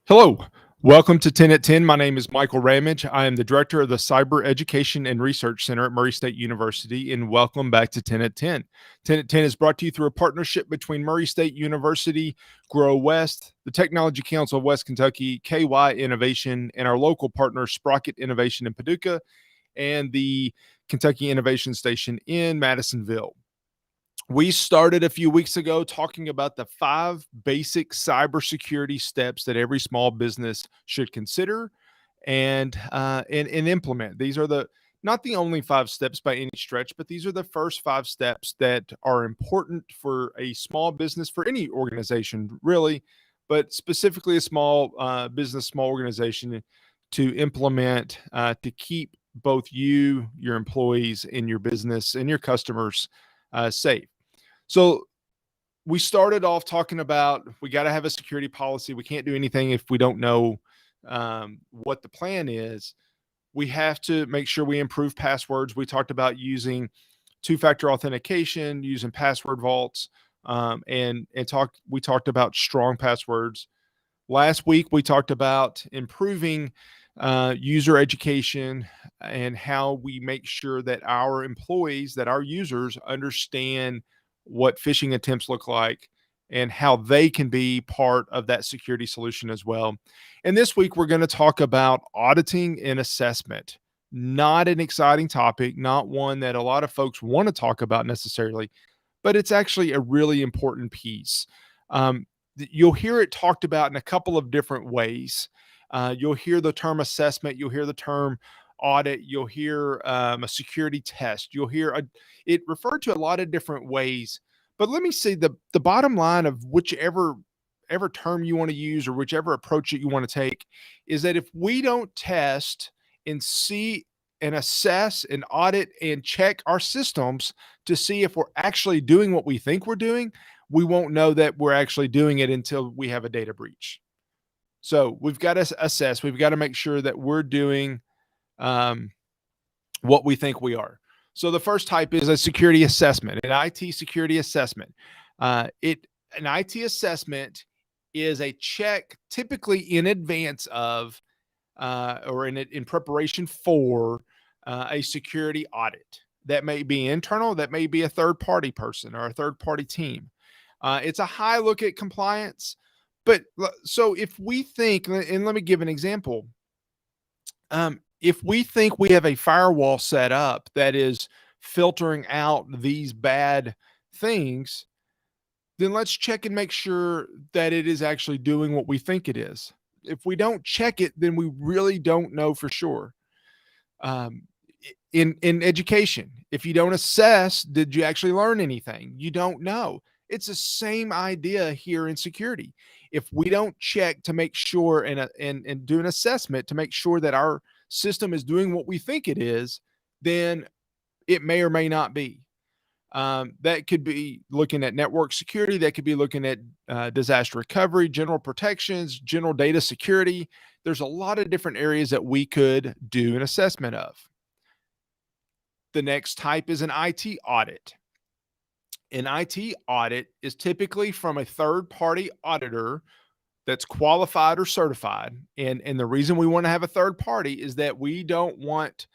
Hello, welcome to 10 at 10. My name is Michael Ramage. I am the director of the Cyber Education and Research Center at Murray State University, and welcome back to 10 at 10. 10 at 10 is brought to you through a partnership between Murray State University, Grow West, the Technology Council of West Kentucky, KY Innovation, and our local partner, Sprocket Innovation in Paducah, and the Kentucky Innovation Station in Madisonville. We started a few weeks ago talking about the 5 basic cybersecurity steps that every small business should consider and implement. These are the not the only 5 steps by any stretch, but these are the first 5 steps that are important for a small business, for any organization, really, but specifically a small business, small organization to implement to keep both you, your employees, and your business and your customers safe. So we started off talking about we got to have a security policy. We can't do anything if we don't know what the plan is. We have to make sure we improve passwords. We talked about using two-factor authentication, using password vaults, we talked about strong passwords. Last week we talked about improving user education and how we make sure that our employees, that our users understand what phishing attempts look like and how they can be part of that security solution as well. And this week, we're going to talk about auditing and assessment. Not an exciting topic, not one that a lot of folks want to talk about necessarily, but it's actually a really important piece. You'll hear it talked about in a couple of different ways. You'll hear the term assessment, you'll hear the term audit, you'll hear a security test, you'll hear it referred to a lot of different ways. But let me say the bottom line of whichever term you want to use or whichever approach that you want to take is that if we don't test and see and assess and audit and check our systems to see if we're actually doing what we think we're doing, we won't know that we're actually doing it until we have a data breach. So we've got to assess, we've got to make sure that we're doing what we think we are. So the first type is a security assessment, an IT security assessment. An IT assessment is a check typically in advance of or in preparation for a security audit. That may be internal, that may be a third-party person or a third-party team. It's a high look at compliance. But so if we think, and let me give an example. If we think we have a firewall set up that is filtering out these bad things, then let's check and make sure that it is actually doing what we think it is. If we don't check it, then we really don't know for sure. In education, if you don't assess, did you actually learn anything? You don't know. It's the same idea here in security. If we don't check to make sure and do an assessment to make sure that our system is doing what we think it is, then it may or may not be. That could be looking at network security. That could be looking at disaster recovery, general protections, general data security. There's a lot of different areas that we could do an assessment of. The next type is an IT audit. An IT audit is typically from a third-party auditor that's qualified or certified. And the reason we want to have a third party is that we don't want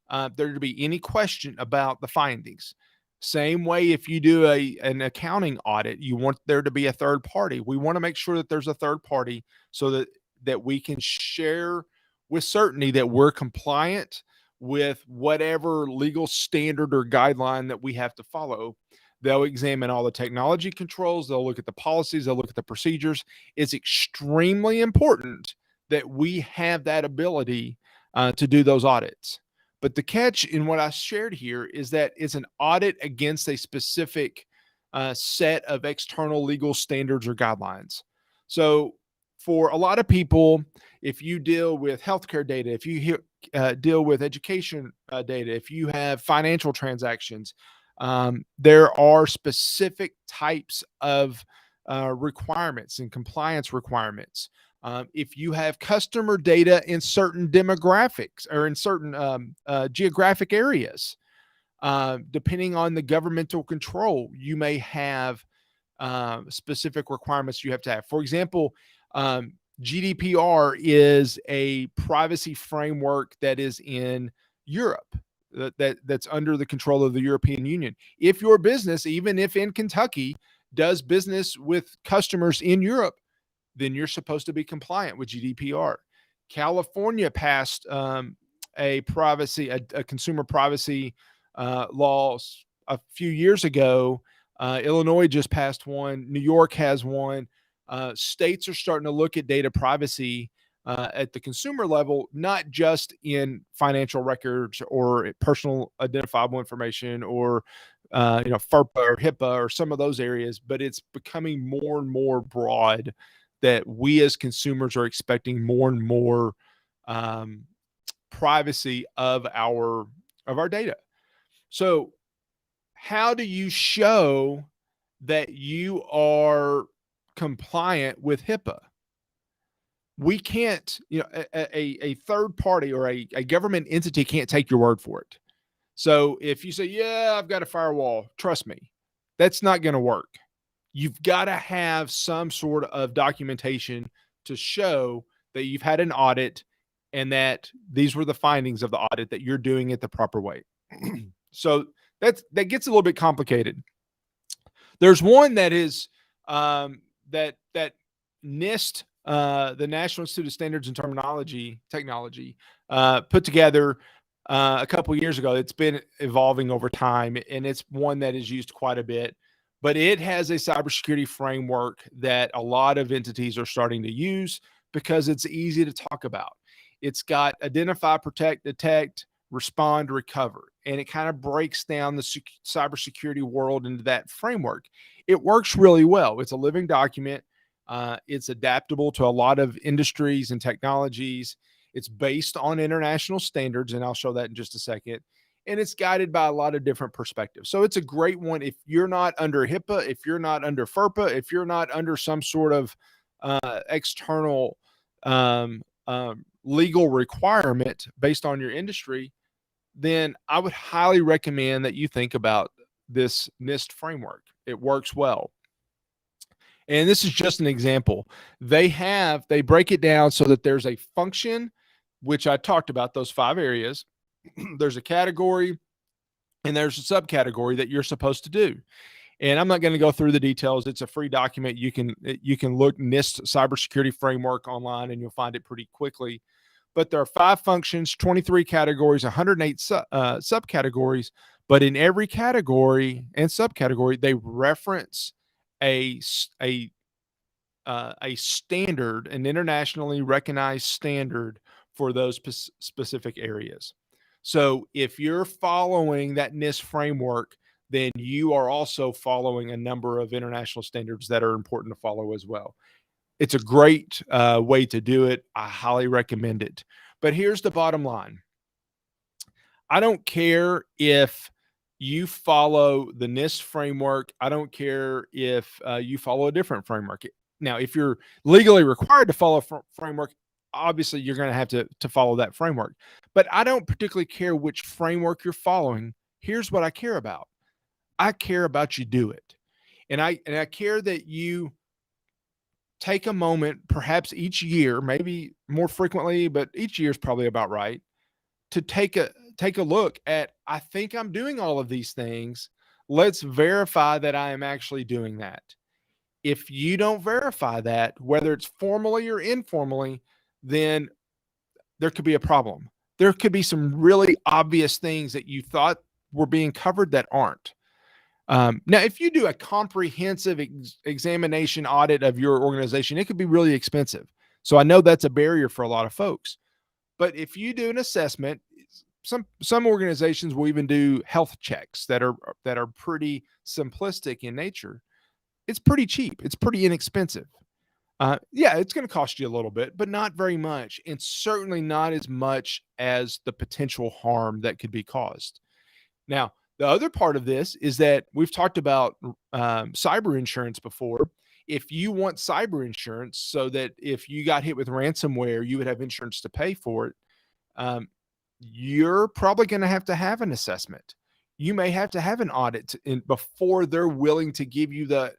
there to be any question about the findings. Same way if you do an accounting audit, you want there to be a third party. We want to make sure that there's a third party so that we can share with certainty that we're compliant with whatever legal standard or guideline that we have to follow. They'll examine all the technology controls. They'll look at the policies. They'll look at the procedures. It's extremely important that we have that ability to do those audits. But the catch in what I shared here is that it's an audit against a specific set of external legal standards or guidelines. So for a lot of people, if you deal with healthcare data, if you deal with education data, if you have financial transactions, there are specific types of requirements and compliance requirements. If you have customer data in certain demographics or in certain geographic areas, depending on the governmental control, you may have specific requirements you have to have. For example, GDPR is a privacy framework that is in Europe, that's under the control of the European Union. If your business, even if in Kentucky, does business with customers in Europe, then you're supposed to be compliant with GDPR. California passed a consumer privacy laws a few years ago. Illinois just passed one. New York has one. States are starting to look at data privacy at the consumer level, not just in financial records or personal identifiable information or FERPA or HIPAA or some of those areas, but it's becoming more and more broad that we as consumers are expecting more and more um, privacy of our data. So, how do you show that you are compliant with HIPAA? We can't, a third party or a government entity can't take your word for it. So if you say, yeah, I've got a firewall, trust me, that's not going to work. You've got to have some sort of documentation to show that you've had an audit and that these were the findings of the audit, that you're doing it the proper way. So that gets a little bit complicated. There's one that is that Nist, the National Institute of Standards and Technology, put together a couple years ago. It's been evolving over time, and it's one that is used quite a bit. But it has a cybersecurity framework that a lot of entities are starting to use because it's easy to talk about. It's got identify, protect, detect, respond, recover, and it kind of breaks down the cybersecurity world into that framework. It works really well. It's a living document. It's adaptable to a lot of industries and technologies. It's based on international standards, and I'll show that in just a second. And it's guided by a lot of different perspectives. So it's a great one if you're not under HIPAA, if you're not under FERPA, if you're not under some sort of external legal requirement based on your industry, then I would highly recommend that you think about this Nist framework. It works well. And this is just an example. They break it down so that there's a function, which I talked about, those 5 areas. There's a category and there's a subcategory that you're supposed to do. And I'm not going to go through the details. It's a free document. You can look NIST cybersecurity framework online and you'll find it pretty quickly. But there are 5 functions, 23 categories, 108 subcategories. But in every category and subcategory, they reference a standard, an internationally recognized standard for those specific areas. So if you're following that NIST framework, then you are also following a number of international standards that are important to follow as well. It's a great way to do it. I highly recommend it. But here's the bottom line. I don't care if you follow the NIST framework. I don't care if you follow a different framework. Now, if you're legally required to follow a framework, obviously you're going to have to follow that framework. But I don't particularly care which framework you're following. Here's what I care about. I care about you do it. And I care that you take a moment, perhaps each year, maybe more frequently, but each year is probably about right, to take a look at, I think I'm doing all of these things. Let's verify that I am actually doing that. If you don't verify that, whether it's formally or informally, then there could be a problem. There could be some really obvious things that you thought were being covered that aren't. Now, if you do a comprehensive examination audit of your organization, it could be really expensive. So I know that's a barrier for a lot of folks. But if you do an assessment, some organizations will even do health checks that are pretty simplistic in nature. It's pretty cheap. It's pretty inexpensive. Yeah, it's going to cost you a little bit, but not very much, and certainly not as much as the potential harm that could be caused. Now, the other part of this is that we've talked about cyber insurance before. If you want cyber insurance so that if you got hit with ransomware, you would have insurance to pay for it, you're probably going to have an assessment. You may have to have an audit before they're willing to give you that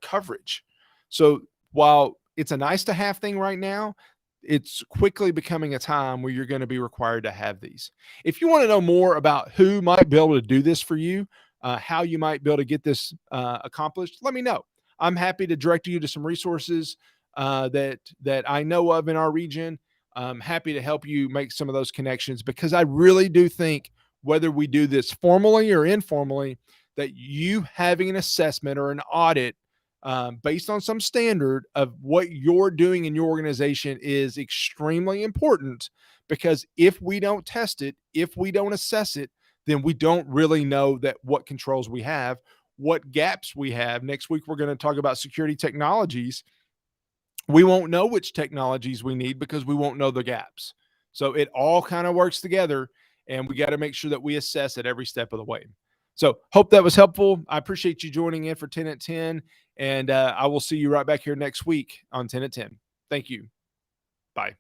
coverage. So while it's a nice to have thing right now. It's quickly becoming a time where you're going to be required to have these. If you want to know more about who might be able to do this for you, how you might be able to get this accomplished, let me know. I'm happy to direct you to some resources that I know of in our region. I'm happy to help you make some of those connections, because I really do think, whether we do this formally or informally, that you having an assessment or an audit based on some standard of what you're doing in your organization is extremely important. Because if we don't test it, if we don't assess it, then we don't really know that what controls we have, what gaps we have. Next week, we're going to talk about security technologies. We won't know which technologies we need because we won't know the gaps. So it all kind of works together, and we got to make sure that we assess it every step of the way. So hope that was helpful. I appreciate you joining in for 10 at 10, and I will see you right back here next week on 10 at 10. Thank you. Bye.